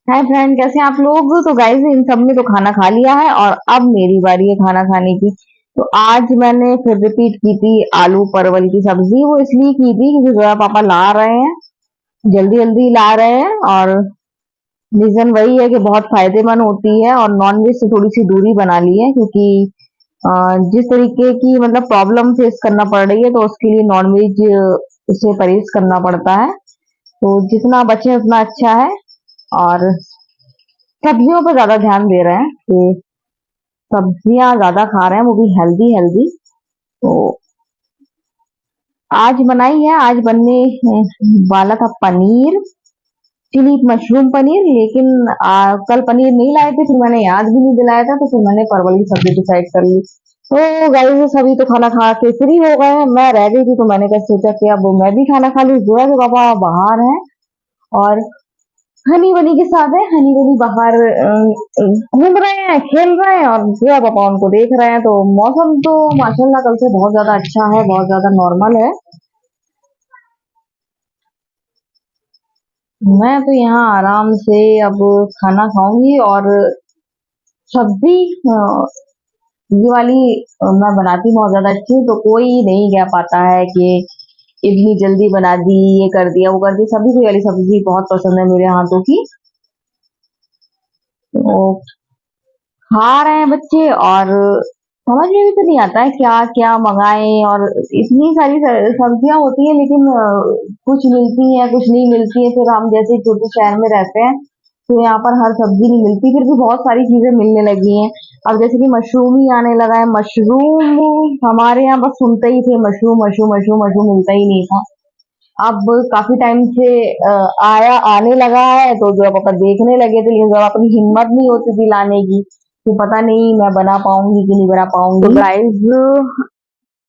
Hi friend, कैसे हैं आप लोग। तो गाइस इन सब ने तो खाना खा लिया है और अब मेरी बारी है खाना खाने की। तो आज मैंने फिर रिपीट की थी आलू परवल की सब्जी। वो इसलिए की थी क्योंकि जोया पापा ला रहे हैं, जल्दी जल्दी ला रहे हैं। और रीजन वही है कि बहुत फायदेमंद होती है और नॉनवेज से थोड़ी सी दूरी बना ली है, क्योंकि जिस तरीके की मतलब प्रॉब्लम फेस करना पड़ रही है तो उसके लिए नॉनवेज से परहेज करना पड़ता है। तो जितना बचे उतना अच्छा है। और सब्जियों पर ज्यादा ध्यान दे रहे हैं कि सब्जियां ज्यादा खा रहे हैं, वो भी हेल्दी हेल्दी। तो आज बनाई है, आज बनने वाला था पनीर, चिली मशरूम पनीर। लेकिन कल पनीर नहीं लाए थे, फिर मैंने याद भी नहीं दिलाया था, तो फिर मैंने परवल की सब्जी डिसाइड कर ली। तो गाइस सभी तो खाना खा के फ्री हो गए हैं, मैं रह गई थी, तो मैंने कहा सोचा कि अब मैं भी खाना खा लूं। जोया के पापा बाहर हैं और हनी बनी के साथ है। हनी बनी बाहर घूम रहे हैं, खेल रहे हैं, और जोया पापा उनको देख रहे हैं। तो मौसम तो माशाल्लाह कल से बहुत ज्यादा अच्छा है, बहुत ज्यादा नॉर्मल है। मैं तो यहाँ आराम से अब खाना खाऊंगी। और सब्जी ये वाली मैं बनाती बहुत ज्यादा अच्छी हूँ, तो कोई नहीं कह पाता है कि इतनी जल्दी बना दी, ये कर दिया वो कर दी। सभी को ये वाली सब्जी बहुत पसंद है मेरे हाथों की। तो खा रहे हैं बच्चे, और समझ में भी तो नहीं आता है क्या क्या मंगाएं। और इतनी सारी सब्जियां होती है, लेकिन कुछ मिलती है कुछ नहीं मिलती है। फिर हम जैसे छोटे शहर में रहते हैं, तो यहाँ पर हर सब्जी नहीं मिलती, फिर भी बहुत सारी चीजें मिलने लगी हैं। अब जैसे कि मशरूम ही आने लगा है। मशरूम हमारे यहाँ बस सुनते ही थे, मशरूम मशरूम मशरूम मशरूम, मिलता ही नहीं था। अब काफी टाइम से आया आने लगा है, तो जो पापा देखने लगे थे, लेकिन जब अपनी हिम्मत नहीं होती थी लाने की, तो पता नहीं मैं बना पाऊंगी कि नहीं बना पाऊंगी। तो गाइज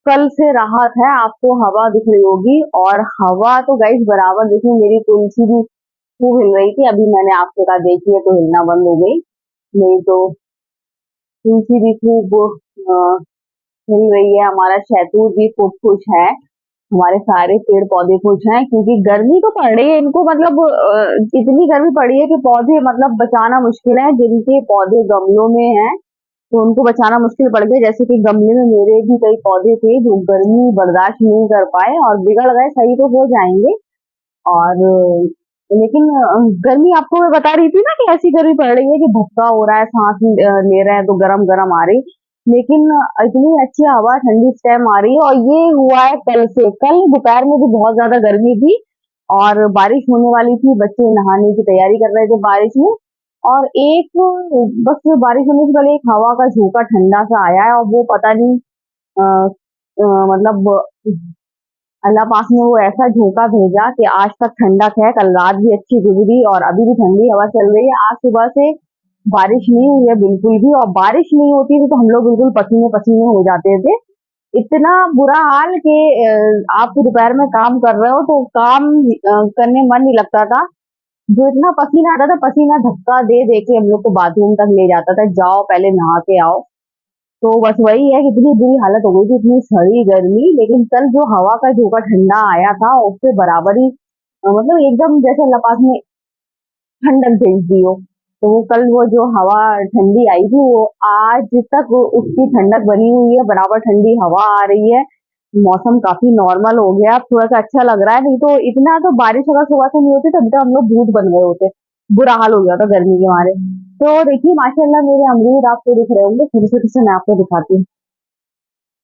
कल से राहत है, आपको हवा दिख रही होगी। और हवा तो गाइज बराबर देखिए, मेरी तुलसी भी खूब हिल रही थी, अभी मैंने आपसे कहा देखिए तो हिलना बंद हो गई। नहीं तो तुलसी भी खूब हिल रही है, हमारा शहतूत भी खूब खुश है, हमारे सारे पेड़ पौधे खुश हैं। क्योंकि गर्मी तो पड़ रही है इनको, मतलब इतनी गर्मी पड़ी है कि पौधे मतलब बचाना मुश्किल है। जिनके पौधे गमलों में हैं तो उनको बचाना मुश्किल पड़ गया। जैसे कि गमले में मेरे भी कई पौधे थे जो गर्मी बर्दाश्त नहीं कर पाए और बिगड़ गए, सही तो हो जाएंगे। और लेकिन गर्मी आपको मैं बता रही थी ना कि ऐसी गर्मी पड़ रही है कि धक्का हो रहा है, सांस ले रहे हैं तो गरम गरम आ रही। लेकिन इतनी अच्छी हवा ठंडी इस टाइम आ रही है, और ये हुआ है कल से। कल दोपहर में भी बहुत ज्यादा गर्मी थी और बारिश होने वाली थी, बच्चे नहाने की तैयारी कर रहे थे बारिश में। और एक बस बारिश होने से पहले एक हवा का झोंका ठंडा सा आया है, और वो पता नहीं मतलब अल्लाह पाक ने वो ऐसा झोंका भेजा कि आज तक ठंडक है। कल रात भी अच्छी गुजरी और अभी भी ठंडी हवा चल रही है। आज सुबह से बारिश नहीं हुई है बिल्कुल भी, और बारिश नहीं होती थी तो हम लोग बिल्कुल पसीने पसीने हो जाते थे। इतना बुरा हाल कि आप दोपहर में काम कर रहे हो तो काम करने मन नहीं लगता था। जो इतना पसीना आता था, पसीना धक्का दे दे के हम लोग को बाथरूम तक ले जाता था, जाओ पहले नहा के आओ। तो बस वही है कि इतनी बुरी हालत हो गई थी, इतनी सड़ी गर्मी। लेकिन कल जो हवा का झोंका ठंडा आया था, उससे बराबर ही मतलब एकदम जैसे अल्लाह पाक ने ठंडक भेज दी हो। तो वो कल वो जो हवा ठंडी आई थी, वो आज तक उसकी ठंडक बनी हुई है, बराबर ठंडी हवा आ रही है। मौसम काफी नॉर्मल हो गया, अब थोड़ा सा अच्छा लग रहा है। नहीं तो इतना तो बारिश अगर सुबह से नहीं होती तब तो हम लोग भूत बन गए होते, बुरा हाल हो गया था गर्मी के मारे। तो देखिए माशाल्लाह मेरे अमरूद आपको दिख रहे होंगे, छोटे छोटे से मैं आपको दिखाती हूँ।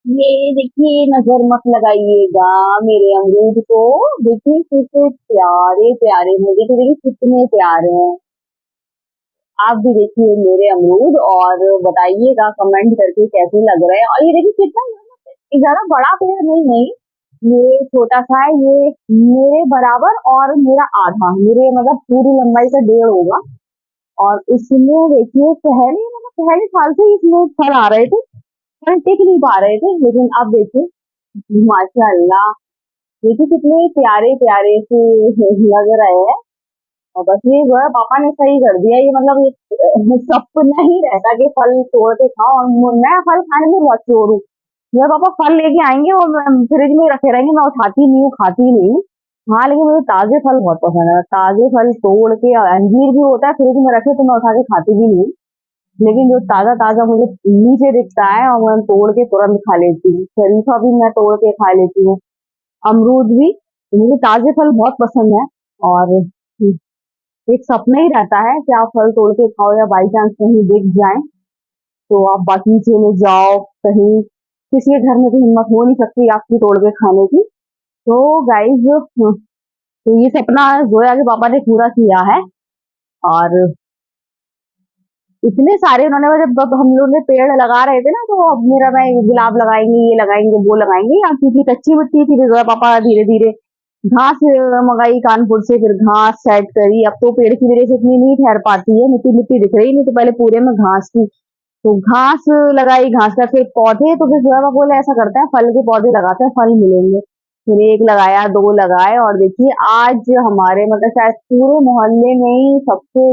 ये देखिए, नजर मत लगाइएगा मेरे अमरूद को। देखिए कितने प्यारे प्यारे, मुझे तो देखिए कितने प्यारे हैं। आप भी देखिए मेरे अमरूद और बताइएगा कमेंट करके कैसे लग रहे हैं। और ये देखिए कितना, ये ज्यादा बड़ा पेड़ नहीं है, ये छोटा सा है। ये मेरे बराबर और मेरा आधा, मेरे मतलब पूरी लंबाई का डेढ़ होगा। और इसमें देखिए पहले मतलब पहले साल से ही इसमें फल आ रहे थे, पर टिक नहीं पा रहे थे। लेकिन अब देखिए माशाल्लाह, देखिए कितने प्यारे प्यारे से लग रहे हैं। और बस ये जो है पापा ने सही कर दिया, ये मतलब ये सपना ही रहता कि फल तोड़ के खाओ। और मैं फल खाने में बहुत चोर हूँ। मेरे पापा फल लेके आएंगे और फ्रिज में रखे रहेंगे, मैं उठाती नहीं हूँ, खाती नहीं हूँ। हाँ, लेकिन मुझे ताजे फल बहुत पसंद है। ताजे फल तोड़ के, और अंजीर भी होता है फ्रिज में रखे तो मैं उठा के खाती भी नहीं, लेकिन जो ताजा ताजा मुझे नीचे दिखता है और मैं तोड़ के तुरंत खा लेती हूँ। शरीफा भी मैं तोड़ के खा लेती हूँ, अमरूद भी। तो मुझे ताजे फल बहुत पसंद है। और एक सपना ही रहता है कि आप फल तोड़ के खाओ, या बाई चांस कहीं दिख जाए तो आप बगीचे में जाओ कहीं, किसी के घर में तो हिम्मत हो नहीं सकती आपकी तोड़ के खाने की। तो गाइज, तो ये सपना जोया के पापा ने पूरा किया है। और इतने सारे उन्होंने, जब हम लोग ने पेड़ लगा रहे थे ना, तो अब मेरा, मैं गुलाब लगाएंगे, ये लगाएंगे, वो लगाएंगे, अब क्योंकि कच्ची मिट्टी थी, फिर जोया पापा धीरे धीरे घास मंगाई कानपुर से, फिर घास सेट करी। अब तो पेड़ की वजह से इतनी नहीं ठहर पाती है, मिट्टी मिट्टी दिख रही नहीं, तो पहले पूरे में घास थी, तो घास लगाई, घास का फिर पौधे, तो फिर जोया पापा बोले ऐसा करते हैं फल के पौधे लगाते हैं, फल मिलेंगे। फिर एक लगाया, दो लगाए, और देखिए आज हमारे मतलब शायद पूरे मोहल्ले में ही सबसे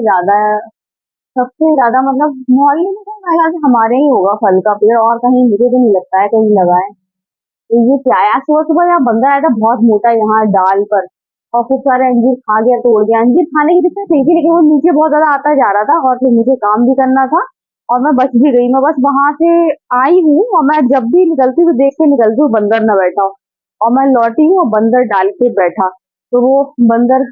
ज्यादा मतलब मोहल्ले में क्या, मेरे ख्याल से हमारे ही होगा फल का पेड़, और कहीं मुझे तो नहीं लगता है कहीं लगा है। तो ये क्या है, सुबह सुबह यहाँ बंदा आया था बहुत मोटा यहाँ डाल पर, और खूब सारे अंजीर खा गया, तोड़ गया। अंजीर खाने की दिक्कत नहीं थी, लेकिन वो नीचे बहुत ज्यादा आता जा रहा था, और फिर मुझे काम भी करना था, और मैं बच भी गई। मैं बस वहां से आई हूँ, और मैं जब भी निकलती हूँ देख के निकलती हूँ बंदर न बैठा हो, और मैं लौटी हूँ और बंदर डाल पे बैठा। तो वो बंदर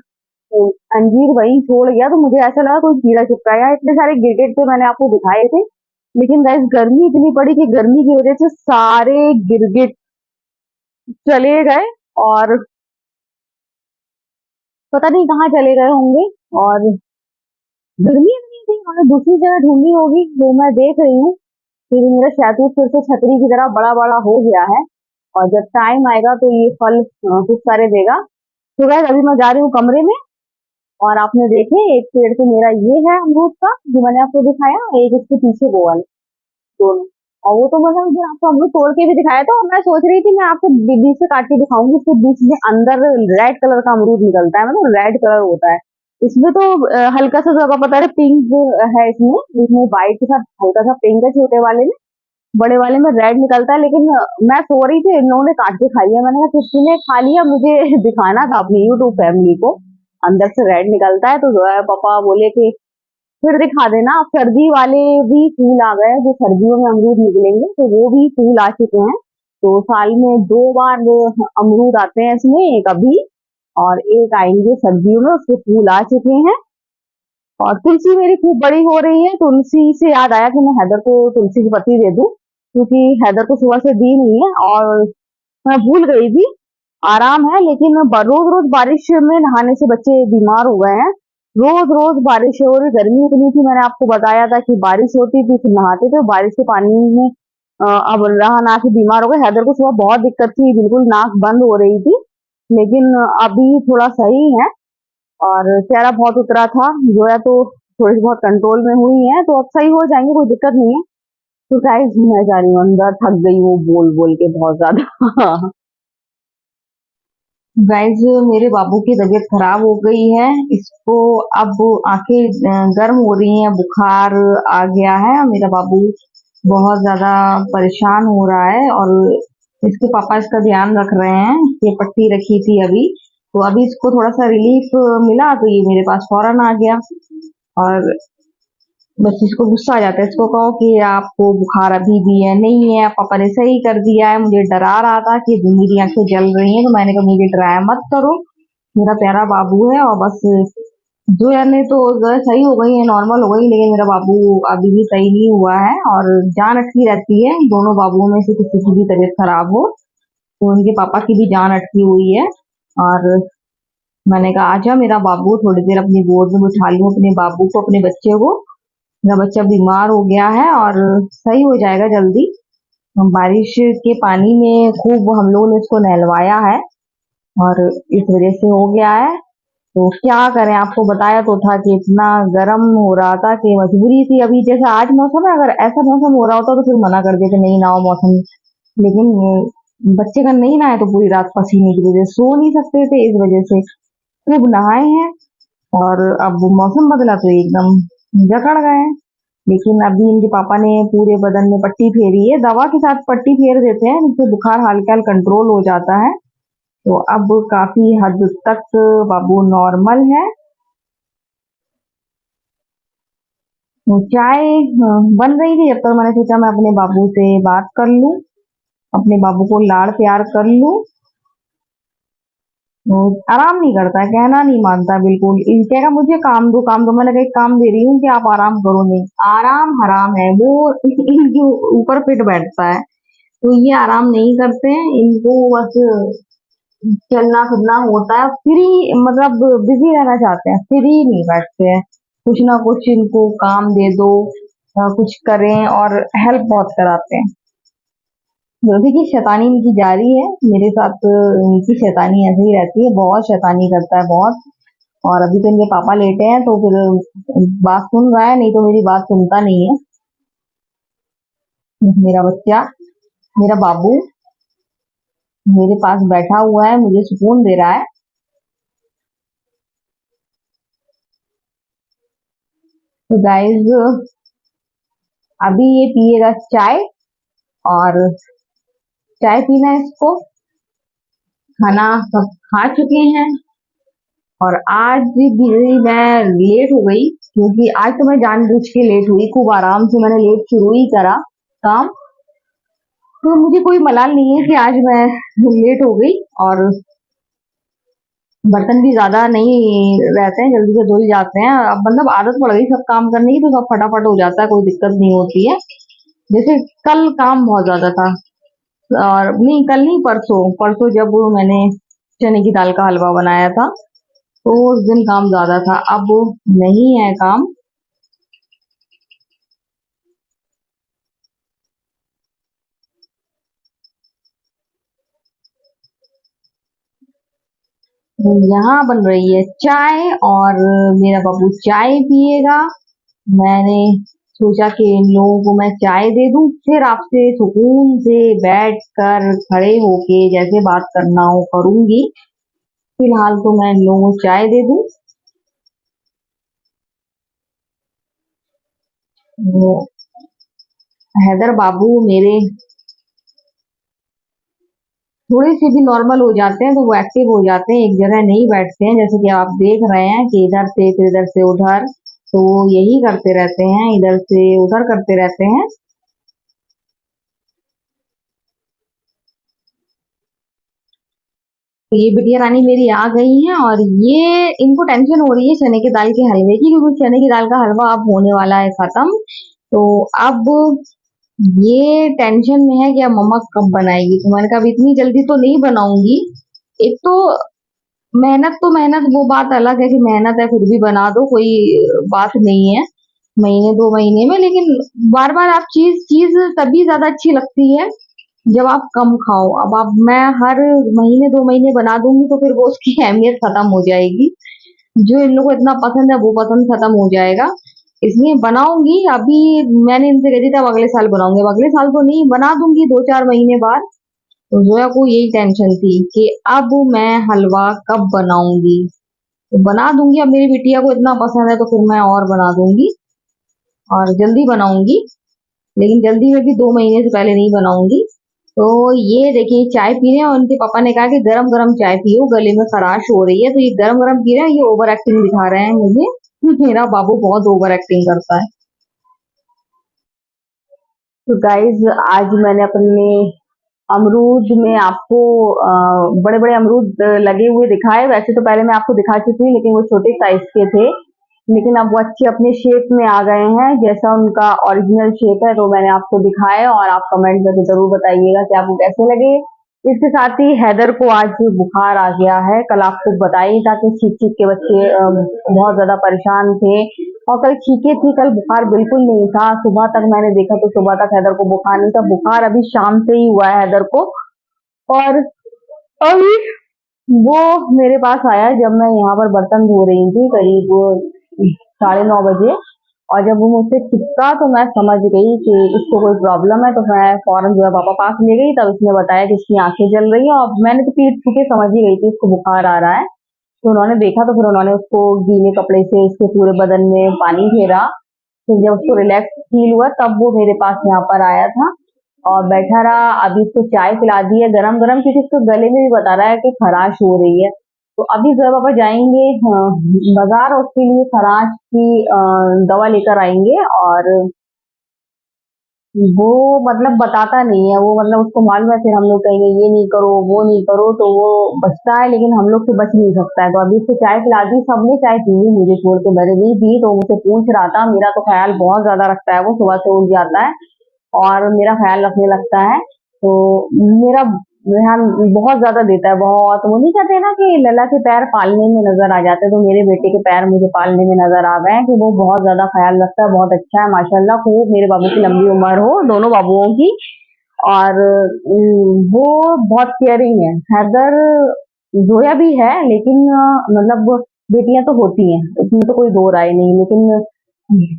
अंजीर वहीं छोड़ गया, तो मुझे ऐसा लगा कोई कीड़ा चिपका गया। इतने सारे गिरगिट थे, मैंने आपको दिखाए थे, लेकिन गाइस गर्मी इतनी पड़ी कि गर्मी की वजह से सारे गिरगिट चले गए, और पता नहीं कहाँ चले गए होंगे। और गर्मी इतनी थी, मैंने दूसरी जगह ढूंढी होगी, जो मैं देख रही हूँ। फिर मेरा शैतूत फिर से छतरी की तरह बड़ा बड़ा हो गया है, और जब टाइम आएगा तो ये फल कुछ सारे देगा। तो गाइस अभी मैं जा रही हूँ कमरे में, और आपने देखे एक पेड़ तो मेरा ये है अमरूद का जो मैंने आपको दिखाया, एक इसके पीछे वो वाला, दोनों। और वो तो मैंने उस दिन आपको अमरूद तोड़ के भी दिखाया था, और मैं सोच रही थी मैं आपको बीच से काट के दिखाऊंगी, इसके बीच में अंदर रेड कलर का अमरूद निकलता है, मतलब रेड कलर होता है इसमें तो। हल्का सा, जो आपको पता है पिंक है इसमें, इसमें व्हाइट के साथ हल्का सा पिंक है छोटे वाले में, बड़े वाले में रेड निकलता है। लेकिन मैं सो रही थी, इन लोगों ने काट के खा लिया। मैंने कहा किसी ने खा लिया, मुझे दिखाना था अपनी यूट्यूब फैमिली को, अंदर से रेड निकलता है। तो जो है पापा बोले कि फिर दिखा देना। अब सर्दी वाले भी फूल आ गए हैं, जो सर्दियों में अमरूद निकलेंगे, तो वो भी फूल आ चुके हैं। तो साल में 2 बार वो अमरूद आते हैं इसमें, एक अभी और एक आएंगे सर्दियों में, उसके फूल आ चुके हैं। और तुलसी मेरी खूब बड़ी हो रही है। तुलसी से याद आया कि मैं हैदर को तुलसी की पत्ती दे दूं, क्योंकि हैदर को सुबह से दी नहीं है, और मैं भूल गई थी। आराम है, लेकिन रोज रोज बारिश में नहाने से बच्चे बीमार हो गए हैं। रोज रोज बारिश हो रही, गर्मी इतनी थी, मैंने आपको बताया था कि बारिश होती थी फिर नहाते थे, बारिश के पानी में अब रहा नहा के बीमार हो गए। हैदर को सुबह बहुत दिक्कत थी, बिल्कुल नाक बंद हो रही थी, लेकिन अभी थोड़ा सही है, और चेहरा बहुत उतरा था। जोया तो थोड़ी बहुत कंट्रोल में हुई है, तो अब सही हो जाएंगे, कोई दिक्कत नहीं है। तो गाइस मैं जा रही हूँ अंदर, थक गई हूँ बोल बोल के बहुत ज्यादा। गाइस मेरे बाबू की तबीयत खराब हो गई है, इसको अब आंखें गर्म हो रही हैं, बुखार आ गया है। मेरा बाबू बहुत ज्यादा परेशान हो रहा है, और इसके पापा इसका ध्यान रख रहे हैं। ये पट्टी रखी थी अभी, तो अभी इसको थोड़ा सा रिलीफ मिला, तो ये मेरे पास फौरन आ गया। और बस इसको गुस्सा आ जाता है, इसको कहो कि आपको बुखार अभी भी है, नहीं है, पापा ने सही कर दिया है। मुझे डरा रहा था कि मेरी आंखें जल रही हैं, तो मैंने कहा मुझे डराया मत करो, मेरा प्यारा बाबू है। और बस जो यानी तो जो है सही हो गई है, नॉर्मल हो गई, लेकिन मेरा बाबू अभी भी सही नहीं हुआ है, और जान अटकी रहती है। दोनों बाबुओं में से किसी की भी तबीयत खराब हो तो उनके पापा की भी जान अटकी हुई है। और मैंने कहा आजा मेरा बाबू, थोड़ी देर अपनी गोद में बिठा लूं अपने बाबू को, अपने बच्चे को। मेरा बच्चा बीमार हो गया है, और सही हो जाएगा जल्दी। हम बारिश के पानी में खूब हम लोगों ने इसको नहलवाया है, और इस वजह से हो गया है। तो क्या करें, आपको बताया तो था कि इतना गर्म हो रहा था कि मजबूरी थी। अभी जैसा आज मौसम है, अगर ऐसा मौसम हो रहा होता तो फिर मना कर देते नहीं नहाओ मौसम, लेकिन बच्चे का नहीं नहाए तो पूरी रात पसीने की वजह से सो नहीं सकते थे, इस वजह से खूब नहाए हैं। और अब मौसम बदला तो एकदम जकड़ गए हैं। लेकिन अभी इनके पापा ने पूरे बदन में पट्टी फेरी है, दवा के साथ पट्टी फेर देते हैं, जिससे बुखार हल्का कंट्रोल हो जाता है। तो अब काफी हद तक बाबू नॉर्मल है। तो चाय बन रही थी, जब तक मैंने सोचा मैं अपने बाबू से बात कर लूं, अपने बाबू को लाड़ प्यार कर लूं। वो आराम नहीं करता है, कहना नहीं मानता बिल्कुल। कहेगा मुझे काम दो काम दो, मैंने कहा एक काम दे रही हूँ कि आप आराम करो। नहीं, आराम हराम है वो। इनके ऊपर फिट बैठता है, तो ये आराम नहीं करते हैं। इनको बस चलना फिरना होता है, फ्री मतलब बिजी रहना चाहते हैं, फ्री नहीं बैठते हैं। कुछ ना कुछ इनको काम दे दो, कुछ करें, और हेल्प बहुत कराते हैं। जैसे कि शैतानी इनकी जारी है मेरे साथ। इनकी शैतानी ऐसे ही रहती है, बहुत शैतानी करता है, बहुत। और अभी तो इनके पापा लेटे हैं, तो फिर बात सुन रहा है, नहीं तो मेरी बात सुनता नहीं है। मेरा बच्चा, मेरा बाबू मेरे पास बैठा हुआ है, मुझे सुकून दे रहा है। तो गाइज, अभी ये पिएगा चाय, और चाय पीना है इसको। खाना सब खा चुके हैं, और आज भी मैं लेट हो गई, क्योंकि आज तो मैं जानबूझ के लेट हुई। खूब आराम से मैंने लेट शुरू ही करा काम। तो मुझे कोई मलाल नहीं है कि आज मैं लेट हो गई। और बर्तन भी ज्यादा नहीं रहते हैं, जल्दी से धुल जाते हैं। अब मतलब आदत पड़ गई सब काम करने की, तो सब फटाफट हो जाता है, कोई दिक्कत नहीं होती है। जैसे कल काम बहुत ज्यादा था, और नहीं, कल नहीं, परसों परसों जब मैंने चने की दाल का हलवा बनाया था, तो उस दिन काम ज्यादा था। अब नहीं है काम। यहाँ बन रही है चाय, और मेरा बाबू चाय पिएगा। मैंने सोचा कि इन लोगों को मैं चाय दे दूं, फिर आपसे सुकून से बैठ कर खड़े होके जैसे बात करना हो करूंगी। फिलहाल तो मैं इन लोगों को चाय दे दूं। वो हैदर बाबू मेरे थोड़े से भी नॉर्मल हो जाते हैं, तो वो एक्टिव हो जाते हैं, एक जगह नहीं बैठते हैं। जैसे कि आप देख रहे हैं कि इधर से फिर इधर से उधर, तो वो यही करते रहते हैं, इधर से उधर करते रहते हैं। तो ये बिटिया रानी मेरी आ गई है, और ये इनको टेंशन हो रही है चने की दाल के हलवे की, क्योंकि चने की दाल का हलवा अब होने वाला है खत्म। तो अब ये टेंशन में है कि अब मम्मा कब बनाएगी। तो मैंने कहा अब इतनी जल्दी तो नहीं बनाऊंगी। एक तो मेहनत तो मेहनत, वो बात अलग है कि मेहनत है, फिर भी बना दो, कोई बात नहीं है, महीने दो महीने में। लेकिन बार बार आप चीज चीज तभी ज्यादा अच्छी लगती है जब आप कम खाओ। अब आप मैं हर महीने दो महीने बना दूंगी, तो फिर वो उसकी अहमियत खत्म हो जाएगी। जो इन लोगों को इतना पसंद है वो पसंद खत्म हो जाएगा। इसलिए बनाऊंगी। अभी मैंने इनसे कह दी थी अब अगले साल बनाऊंगी, अब अगले साल तो नहीं, बना दूंगी 2-4 महीने बाद। तो जोया को यही टेंशन थी कि अब मैं हलवा कब बनाऊंगी। तो बना दूंगी, अब मेरी बिटिया को इतना पसंद है, तो फिर मैं और बना दूंगी, और जल्दी बनाऊंगी। लेकिन जल्दी में भी 2 महीने से पहले नहीं बनाऊंगी। तो ये देखिए चाय पी रहे हैं, और उनके पापा ने कहा कि गरम गरम चाय पियो, गले में खराश हो रही है। तो ये गरम गरम पी रहे हैं, ये ओवर एक्टिंग दिखा रहे हैं मुझे। मेरा बाबू बहुत ओवर एक्टिंग करता है। तो गाइज, आज मैंने अपने अमरूद में आपको बड़े बड़े अमरूद लगे हुए दिखाए। वैसे तो पहले मैं आपको दिखा चुकी हूँ, लेकिन वो छोटे साइज के थे। लेकिन अब वो अच्छे अपने शेप में आ गए हैं, जैसा उनका ओरिजिनल शेप है। तो मैंने आपको दिखाया, और आप कमेंट करके जरूर बताइएगा कि आपको कैसे लगे। इसके साथ ही हैदर को आज बुखार आ गया है। कल आपको बताया ही था कि छींक छींक के बच्चे बहुत ज्यादा परेशान थे, और कल छींके थी। कल बुखार बिल्कुल नहीं था, सुबह तक मैंने देखा तो सुबह तक हैदर को बुखार नहीं था। बुखार अभी शाम से ही हुआ है हैदर को। और अभी वो मेरे पास आया जब मैं यहाँ पर बर्तन धो रही थी, करीब 9:30 बजे। और जब वो मुझसे चिपका, तो मैं समझ गई कि इसको कोई प्रॉब्लम है। तो मैं फौरन जो है पापा पास ले गई, तब उसने बताया कि इसकी आंखें जल रही हैं। और मैंने तो पीठ छू के समझ ही गई थी इसको बुखार आ रहा है। तो उन्होंने देखा, तो फिर उन्होंने उसको गीले कपड़े से इसके पूरे बदन में पानी फेरा। फिर जब उसको रिलैक्स फील हुआ, तब वो मेरे पास यहाँ पर आया था। और बैठा रहा। अभी इसको चाय पिला दी है गरम गरम, क्योंकि इसको गले में भी बता रहा है कि खराश हो रही है। तो अभी जरा पापा जाएंगे बाजार, और उसके लिए खराश की दवा लेकर आएंगे। और वो मतलब बताता नहीं है, वो मतलब उसको मालूम है, फिर हम लोग कहेंगे ये नहीं करो वो नहीं करो, तो वो बचता है, लेकिन हम लोग से बच नहीं सकता है। तो अभी उसको चाय पिला दी, सबने चाय पी ली मुझे छोड़ के, मैंने नहीं पी। तो मुझसे पूछ रहा था, मेरा तो ख्याल बहुत ज्यादा रखता है, वो सुबह से उठ जाता है और मेरा ख्याल रखने लगता है। तो मेरा ध्यान बहुत ज्यादा देता है, बहुत। वो नहीं कहते ना कि लला के पैर पालने में नजर आ जाते हैं, तो मेरे बेटे के पैर मुझे पालने में नजर आ गए हैं कि वो बहुत ज्यादा ख्याल रखता है, बहुत अच्छा है माशाल्लाह। खूब मेरे बाबू की लंबी उम्र हो, दोनों बाबुओं की। और वो बहुत केयरिंग है। हैदर जोया भी है, लेकिन मतलब बेटियां तो होती हैं, इसमें तो कोई दो राय नहीं, लेकिन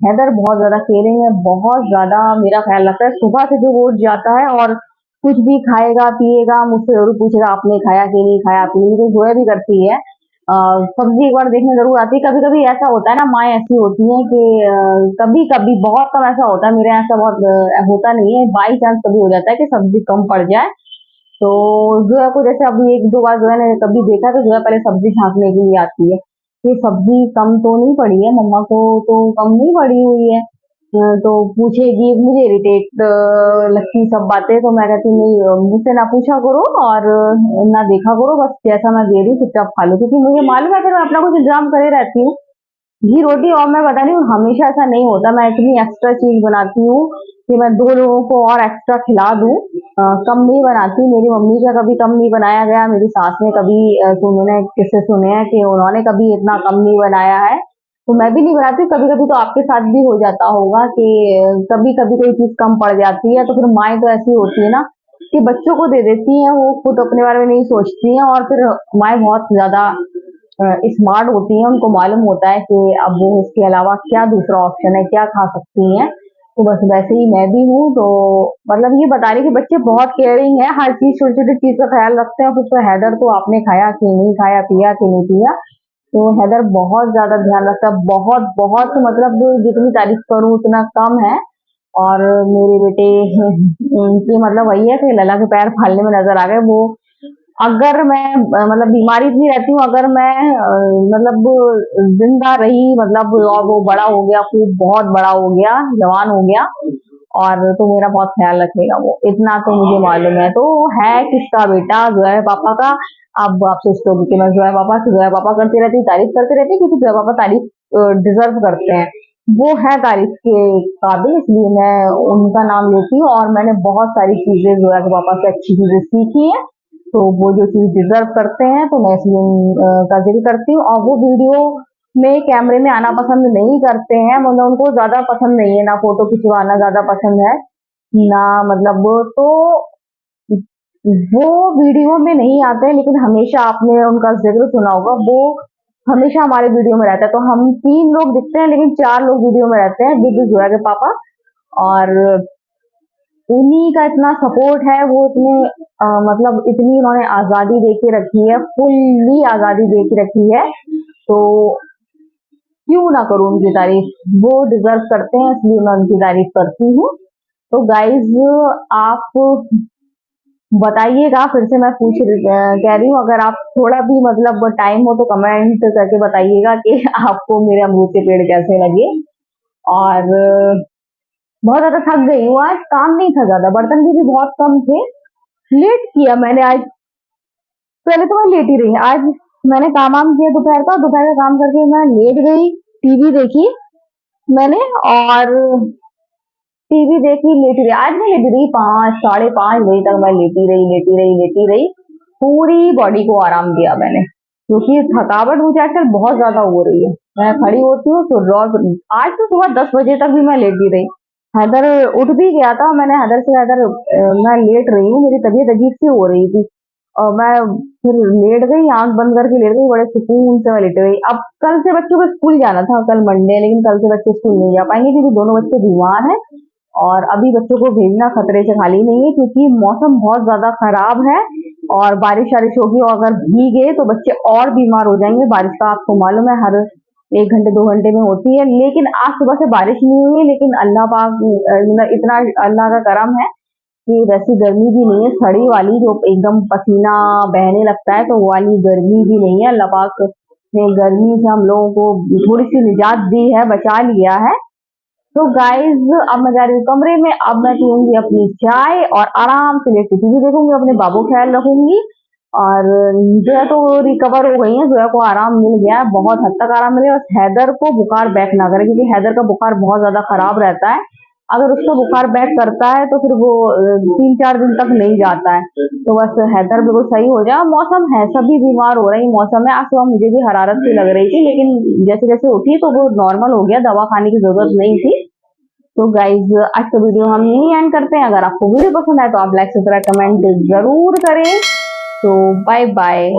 हैदर बहुत ज्यादा केयरिंग है, बहुत ज्यादा मेरा ख्याल रखता है। सुबह से जो वो उठ जाता है और कुछ भी खाएगा पिएगा, मुझसे जरूर पूछेगा आपने खाया कि नहीं खाया, आपने, तो जोया भी करती है। सब्जी एक बार देखने जरूर आती है। कभी कभी ऐसा होता है ना, माँ ऐसी होती है कि कभी कभी, बहुत कम ऐसा होता है, मेरे यहाँ ऐसा बहुत होता नहीं है, बाई चांस कभी हो जाता है कि सब्जी कम पड़ जाए। तो जोया को जैसे अभी एक दो बार जोया ने कभी देखा, तो जोया पहले सब्जी छांटने के लिए आती है कि सब्जी कम तो नहीं पड़ी है, मम्मा को तो कम नहीं पड़ी हुई है। तो पूछेगी, मुझे इरिटेट लगती सब बातें। तो मैं कहती नहीं, मुझसे ना पूछा करो और ना देखा करो, बस जैसा मैं दे रही हूँ चुपचाप खा लो, क्योंकि मुझे मालूम है फिर मैं अपना कुछ इंतजाम करे रहती हूँ। घी रोटी, और मैं बता रही हूँ हमेशा ऐसा नहीं होता, मैं इतनी एक्स्ट्रा चीज बनाती हूँ कि मैं दो लोगों को और एक्स्ट्रा खिला दूं। कम नहीं बनाती, मेरी मम्मी का कभी कम नहीं बनाया गया, मेरी सास ने कभी सुने किससे सुने हैं कि उन्होंने कभी इतना कम नहीं बनाया है। तो मैं भी नहीं बनाती। कभी कभी तो आपके साथ भी हो जाता होगा कि कभी कभी कोई चीज कम पड़ जाती है, तो फिर माएँ तो ऐसी होती है ना कि बच्चों को दे देती हैं, वो खुद अपने बारे में नहीं सोचती हैं। और फिर माएँ बहुत ज्यादा स्मार्ट होती हैं, उनको मालूम होता है कि अब वो इसके अलावा क्या दूसरा ऑप्शन है, क्या खा सकती हैं। तो बस वैसे ही मैं भी हूँ। तो मतलब ये बता रही कि बच्चे बहुत केयरिंग है, हर चीज, छोटी छोटी चीज का ख्याल रखते हैं। फिर तो हैदर, तो आपने खाया कि नहीं खाया, पिया कि नहीं पिया, तो हैदर बहुत ज्यादा ध्यान रखता है, बहुत बहुत, मतलब जितनी तारीफ करूँ उतना कम है। और मेरे बेटे की मतलब वही है कि लला के पैर फालने में नजर आ गए। वो अगर मैं मतलब बीमारी भी रहती हूँ, अगर मैं मतलब जिंदा रही, मतलब और वो बड़ा हो गया, खूब बहुत बड़ा हो गया, जवान हो गया, और तो मेरा बहुत ख्याल रखेगा वो, इतना तो मुझे मालूम है। तो है किसका बेटा, जोया पापा का। अब आप सोचते हो कि मैं जोया पापा करती रहती, तारीफ करती रहती, क्योंकि जोया पापा तारीफ डिजर्व करते हैं, वो है तारीफ के काबिल, इसलिए मैं उनका नाम लेती हूँ। और मैंने बहुत सारी चीजें जोया के पापा से अच्छी चीजें सीखी है, तो वो जो चीज डिजर्व करते हैं, तो मैं इसलिए उनका जिक्र करती हूँ। और वो वीडियो में कैमरे में आना पसंद नहीं करते हैं, मतलब उनको ज्यादा पसंद नहीं है, ना फोटो खिंचवाना ज्यादा पसंद है, ना मतलब वो तो वो वीडियो में नहीं आते हैं, लेकिन हमेशा आपने उनका जिक्र सुना होगा, वो हमेशा हमारे वीडियो में रहता है। तो हम तीन लोग दिखते हैं, लेकिन चार लोग वीडियो में रहते हैं, विद जोया के पापा। और उन्हीं का इतना सपोर्ट है, वो इतने मतलब इतनी उन्होंने आजादी दे के रखी है, फुल्ली आजादी दे के रखी है। तो क्यों ना करूं उनकी तारीफ, वो डिजर्व करते हैं, इसलिए मैं उनकी तारीफ करती हूँ। तो गाइज, आप बताइएगा, फिर से मैं कह रही हूँ, अगर आप थोड़ा भी मतलब टाइम हो तो कमेंट करके बताइएगा कि आपको मेरे अमरूद के पेड़ कैसे लगे। और बहुत ज्यादा थक गई हूँ आज, काम नहीं था ज्यादा, बर्तन भी बहुत कम थे, लेट किया मैंने आज। पहले तो मैं लेट ही रही, आज मैंने काम वाम किया दोपहर का, दोपहर का काम करके मैं लेट गई, टीवी देखी मैंने, और टीवी देखी, लेटी रही। आज मैं लेटी रही 5, 5:30 बजे तक, मैं लेटी रही। पूरी बॉडी को आराम दिया मैंने, क्योंकि थकावट मुझे आजकल बहुत ज्यादा हो रही है। मैं खड़ी होती हूँ तो रोज, आज तो सुबह 10 बजे तक भी मैं लेटी रही। हैदर उठ भी गया था, मैंने हैदर से, हैदर मैं लेट रही हूँ, मेरी तबीयत अजीब सी हो रही थी, और मैं फिर लेट गई, आंख बंद करके लेट गई, बड़े सुकून से मैं लेट गई। अब कल से बच्चों को स्कूल जाना था, कल मंडे, लेकिन कल से बच्चे स्कूल नहीं जा पाएंगे, क्योंकि दोनों बच्चे बीमार हैं। और अभी बच्चों को भेजना खतरे से खाली नहीं है, क्योंकि मौसम बहुत ज्यादा खराब है, और बारिश वारिश होगी, और अगर भीगे तो बच्चे और बीमार हो जाएंगे। बारिश का आपको मालूम है, हर 1 घंटे 2 घंटे में होती है, लेकिन आज सुबह से बारिश नहीं हुई, लेकिन अल्लाह पाक, मतलब इतना अल्लाह का करम है कि वैसी गर्मी भी नहीं है सड़ी वाली जो एकदम पसीना बहने लगता है, तो वो वाली गर्मी भी नहीं है। अल्लाह पाक ने गर्मी से हम लोगों को थोड़ी सी निजात दी है, बचा लिया है। तो गाइज अब मैं जा रही हूँ कमरे में, अब मैं पीऊंगी अपनी चाय और आराम से लेट के टीवी देखूंगी, अपने बाबू का ख्याल रखूंगी। और जो है तो रिकवर हो गई है, जो है को आराम मिल गया है, बहुत हद तक आराम मिल गया। बस हैदर को बुखार बैक ना करे, क्योंकि हैदर का बुखार बहुत ज्यादा खराब रहता है। अगर उसको बुखार बैक करता है तो फिर वो 3-4 दिन तक नहीं जाता है। तो बस हैदर बिल्कुल सही हो जाए। मौसम है, सभी बीमार हो रहे हैं, मौसम है। आज सुबह मुझे भी हरारत सी लग रही थी, लेकिन जैसे जैसे उठी तो वो नॉर्मल हो गया, दवा खाने की जरूरत नहीं थी। तो गाइज आज का वीडियो हम यही एंड करते हैं। अगर आपको वीडियो पसंद आए तो आप लाइक सब्सक्राइब कमेंट जरूर करें। तो बाय बाय।